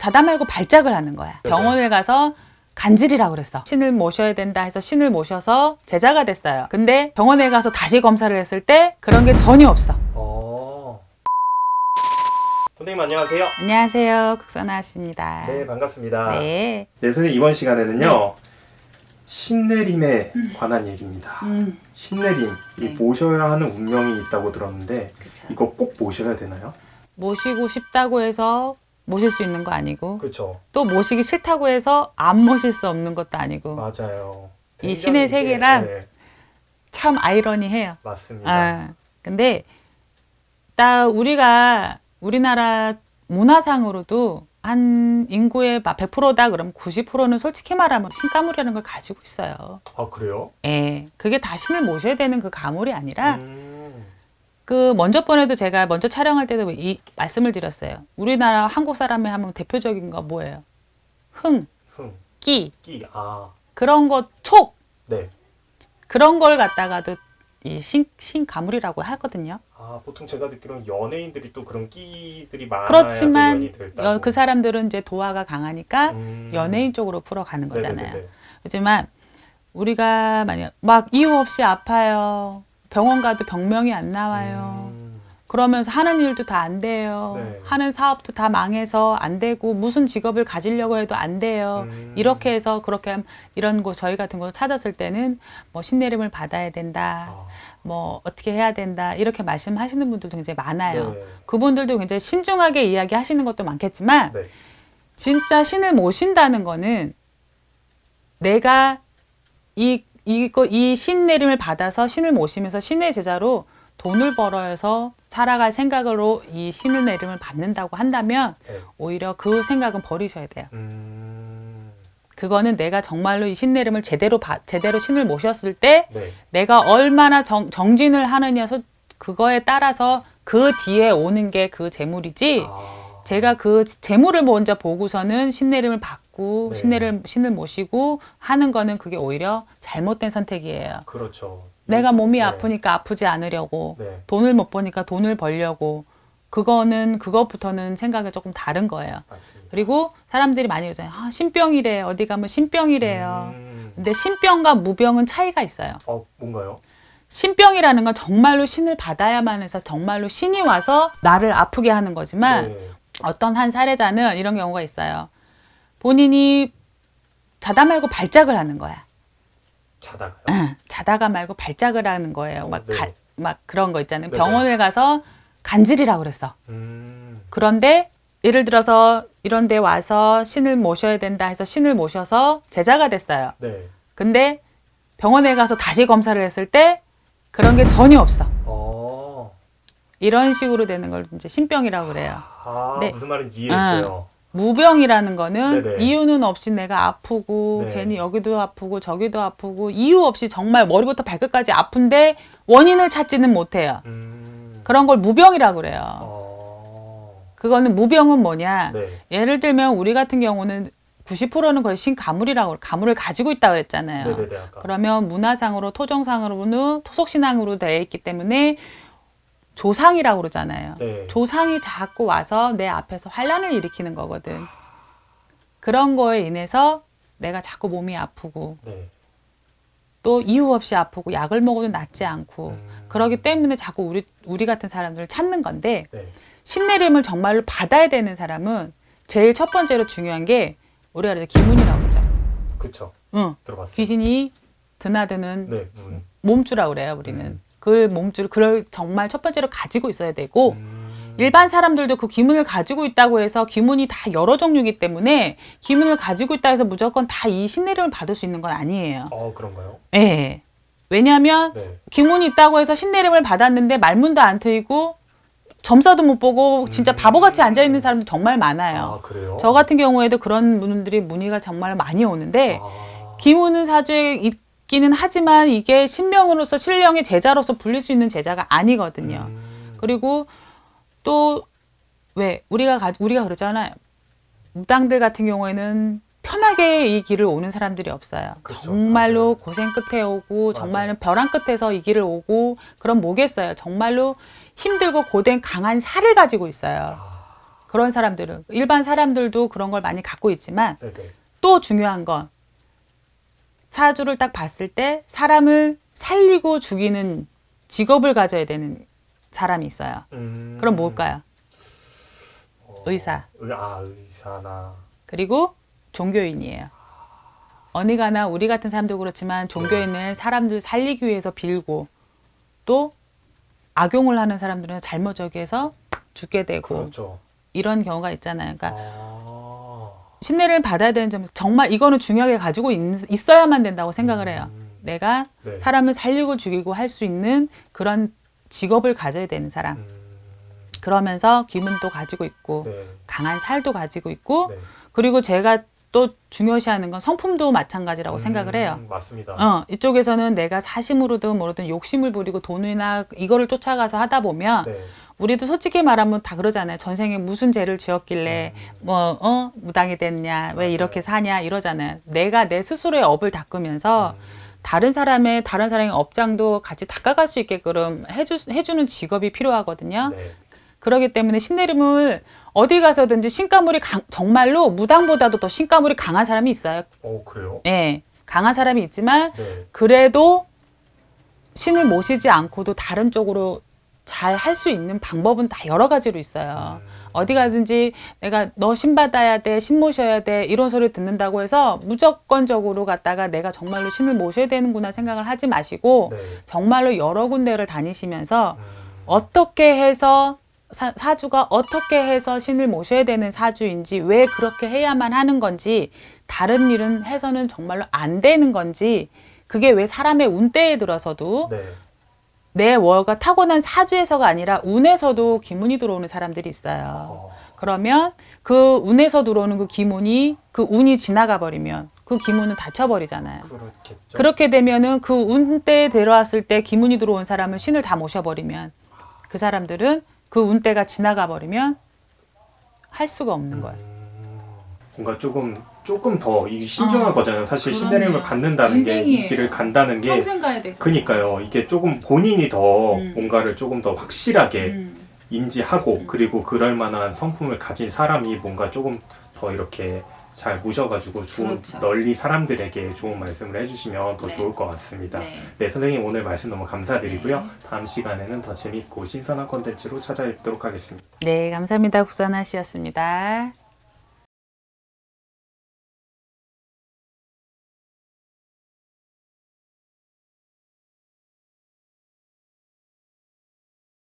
자다 말고 발작을 하는 거야. 병원을 가서 간질이라고 그랬어. 신을 모셔야 된다 해서 신을 모셔서 제자가 됐어요. 근데 병원에 가서 다시 검사를 했을 때 그런 게 전혀 없어. 선생님 안녕하세요. 안녕하세요. 국선아 씨입니다. 네, 반갑습니다. 네. 네, 선생님 이번 시간에는요. 신내림에 관한 얘기입니다. 신내림, 이 모셔야 하는 운명이 있다고 들었는데 그쵸. 이거 꼭 모셔야 되나요? 모시고 싶다고 해서 모실 수 있는 거 아니고 그렇죠. 또 모시기 싫다고 해서 안 모실 수 없는 것도 아니고 맞아요. 이 신의 세계란 네, 참 아이러니해요. 맞습니다. 근데 우리가 우리나라 문화상으로도 한 인구의 100%다 그러면 90%는 솔직히 말하면 신가물이라는 걸 가지고 있어요. 아, 그래요? 예, 그게 다 신을 모셔야 되는 그 가물이 아니라 그 먼저번에도 제가 먼저 촬영할 때도 이 말씀을 드렸어요. 우리나라 한국 사람이 하면 대표적인 거 뭐예요? 흥, 끼, 그런 것, 촉, 네. 그런 걸 갖다가도 이 신가물이라고 하거든요. 아, 보통 제가 듣기로는 연예인들이 또 그런 끼들이 많아야 그렇지만 또 그 사람들은 이제 도화가 강하니까 연예인 쪽으로 풀어가는 거잖아요. 네네네. 하지만 우리가 만약 막 이유 없이 아파요. 병원 가도 병명이 안 나와요. 그러면서 하는 일도 다 안 돼요. 네. 하는 사업도 다 망해서 안 되고 무슨 직업을 가지려고 해도 안 돼요. 이렇게 해서 그렇게 하면 이런 곳 저희 같은 곳 찾았을 때는 뭐 신내림을 받아야 된다. 뭐 어떻게 해야 된다. 이렇게 말씀하시는 분들도 굉장히 많아요. 네. 그분들도 굉장히 신중하게 이야기하시는 것도 많겠지만 네. 진짜 신을 모신다는 거는 내가 이 신내림을 받아서 신을 모시면서 신의 제자로 돈을 벌어서 살아갈 생각으로 이 신을 내림을 받는다고 한다면 네. 오히려 그 생각은 버리셔야 돼요. 그거는 내가 정말로 이 신내림을 제대로 신을 모셨을 때 네. 내가 얼마나 정진을 하느냐 그거에 따라서 그 뒤에 오는 게 그 재물이지 제가 그 재물을 먼저 보고서는 신내림을 받고 네. 신을 모시고 하는 거는 그게 오히려 잘못된 선택이에요. 그렇죠. 내가 몸이 네. 아프니까 아프지 않으려고 네. 돈을 못 버니까 돈을 벌려고 그것부터는 생각이 조금 다른 거예요. 맞습니다. 그리고 사람들이 많이 그러잖아요. 신병이래. 어디 가면 신병이래요. 근데 신병과 무병은 차이가 있어요. 뭔가요? 신병이라는 건 정말로 신을 받아야만 해서 정말로 신이 와서 나를 아프게 하는 거지만 네. 어떤 한 사례자는 이런 경우가 있어요. 본인이 자다 말고 발작을 하는 거야. 자다가요? 자다가 말고 발작을 하는 거예요. 막 그런 거 있잖아요. 네네. 병원을 가서 간질이라고 그랬어. 그런데 예를 들어서 이런 데 와서 신을 모셔야 된다 해서 신을 모셔서 제자가 됐어요. 네. 근데 병원에 가서 다시 검사를 했을 때 그런 게 전혀 없어. 이런 식으로 되는 걸 이제 신병이라고 그래요. 네. 무슨 말인지 이해했어요. 무병이라는 거는 네네. 이유는 없이 내가 아프고 네. 괜히 여기도 아프고 저기도 아프고 이유 없이 정말 머리부터 발끝까지 아픈데 원인을 찾지는 못해요. 그런 걸 무병이라고 그래요. 그거는 무병은 뭐냐? 네. 예를 들면 우리 같은 경우는 90%는 거의 가물을 가지고 있다고 그랬잖아요. 네네네, 아까. 그러면 문화상으로 토종상으로는 토속신앙으로 되어 있기 때문에 조상이라고 그러잖아요. 네. 조상이 자꾸 와서 내 앞에서 환란을 일으키는 거거든. 그런 거에 인해서 내가 자꾸 몸이 아프고 네. 또 이유 없이 아프고 약을 먹어도 낫지 않고 그러기 때문에 자꾸 우리 같은 사람들을 찾는 건데 네. 신내림을 정말로 받아야 되는 사람은 제일 첫 번째로 중요한 게 우리가 그래서 기문이라고 그러죠. 그쵸. 들어봤어요. 귀신이 드나드는 네. 몸주라고 그래요. 우리는. 그 몸주를 그걸 정말 첫 번째로 가지고 있어야 되고 일반 사람들도 그 기문을 가지고 있다고 해서 기문이 다 여러 종류이기 때문에 기문을 가지고 있다 해서 무조건 다 이 신내림을 받을 수 있는 건 아니에요. 그런가요? 네. 왜냐하면 네. 기문이 있다고 해서 신내림을 받았는데 말문도 안 트이고 점사도 못 보고 진짜 바보같이 앉아있는 사람도 정말 많아요. 그래요? 저 같은 경우에도 그런 분들이 문의가 정말 많이 오는데 기문은 사주에 있기는 하지만 이게 신명으로서 신령의 제자로서 불릴 수 있는 제자가 아니거든요. 그리고 또 우리가 그러잖아요. 무당들 같은 경우에는 편하게 이 길을 오는 사람들이 없어요. 그쵸, 정말로 맞아요. 고생 끝에 오고 맞아요. 정말로 벼랑 끝에서 이 길을 오고 그럼 뭐겠어요. 정말로 힘들고 고된 강한 살을 가지고 있어요. 그런 사람들은 일반 사람들도 그런 걸 많이 갖고 있지만 네네. 또 중요한 건 사주를 딱 봤을 때 사람을 살리고 죽이는 직업을 가져야 되는 사람이 있어요. 그럼 뭘까요? 의사. 의사나. 그리고 종교인이에요. 어느 가나 우리 같은 사람도 그렇지만 종교인을 사람들 살리기 위해서 빌고 또 악용을 하는 사람들은 잘못 저기해서 죽게 되고 그렇죠. 이런 경우가 있잖아요. 그러니까 신뢰를 받아야 되는 점에서 정말 이거는 중요하게 가지고 있어야만 된다고 생각을 해요. 내가 네. 사람을 살리고 죽이고 할 수 있는 그런 직업을 가져야 되는 사람. 그러면서 기문도 가지고 있고 네. 강한 살도 가지고 있고 네. 그리고 제가 또 중요시하는 건 성품도 마찬가지라고 생각을 해요. 맞습니다. 이쪽에서는 내가 사심으로든 뭐로든 욕심을 부리고 돈이나 이거를 쫓아가서 하다 보면 네. 우리도 솔직히 말하면 다 그러잖아요. 전생에 무슨 죄를 지었길래 무당이 됐냐, 왜 맞아요. 이렇게 사냐 이러잖아요. 내가 내 스스로의 업을 닦으면서 다른 사람의 업장도 같이 닦아갈 수 있게끔 해주는 직업이 필요하거든요. 네. 그렇기 때문에 신내림을 어디 가서든지 신가물이 정말로 무당보다도 더 신가물이 강한 사람이 있어요. 그래요? 네, 강한 사람이 있지만 네. 그래도 신을 모시지 않고도 다른 쪽으로 잘 할 수 있는 방법은 다 여러 가지로 있어요. 어디 가든지 내가 너 신 받아야 돼, 신 모셔야 돼 이런 소리 듣는다고 해서 무조건적으로 갔다가 내가 정말로 신을 모셔야 되는구나 생각을 하지 마시고 네. 정말로 여러 군데를 다니시면서 어떻게 해서 사주가 어떻게 해서 신을 모셔야 되는 사주인지 왜 그렇게 해야만 하는 건지 다른 일은 해서는 정말로 안 되는 건지 그게 왜 사람의 운때에 들어서도 네. 내 월가 타고난 사주에서가 아니라 운에서도 기문이 들어오는 사람들이 있어요. 그러면 그 운에서 들어오는 그 기문이 그 운이 지나가 버리면 그 기문은 닫혀버리잖아요. 그렇겠죠. 그렇게 되면은 그 운때에 들어왔을 때 기문이 들어온 사람을 신을 다 모셔버리면 그 사람들은 그 운때가 지나가 버리면 할 수가 없는 거예요. 뭔가 조금 더 이게 신중한 거잖아요. 사실 그럼요. 신내림을 받는다는 게 이 인생이에요. 길을 간다는 게 가야 돼. 그니까요. 이게 조금 본인이 더 뭔가를 조금 더 확실하게 인지하고 그리고 그럴 만한 성품을 가진 사람이 뭔가 조금 더 이렇게 잘 모셔가지고 좀 그렇죠. 널리 사람들에게 좋은 말씀을 해주시면 더 네. 좋을 것 같습니다. 네. 네, 선생님 오늘 말씀 너무 감사드리고요. 네. 다음 시간에는 더 재밌고 신선한 콘텐츠로 찾아뵙도록 하겠습니다. 네, 감사합니다. 국선아 씨였습니다.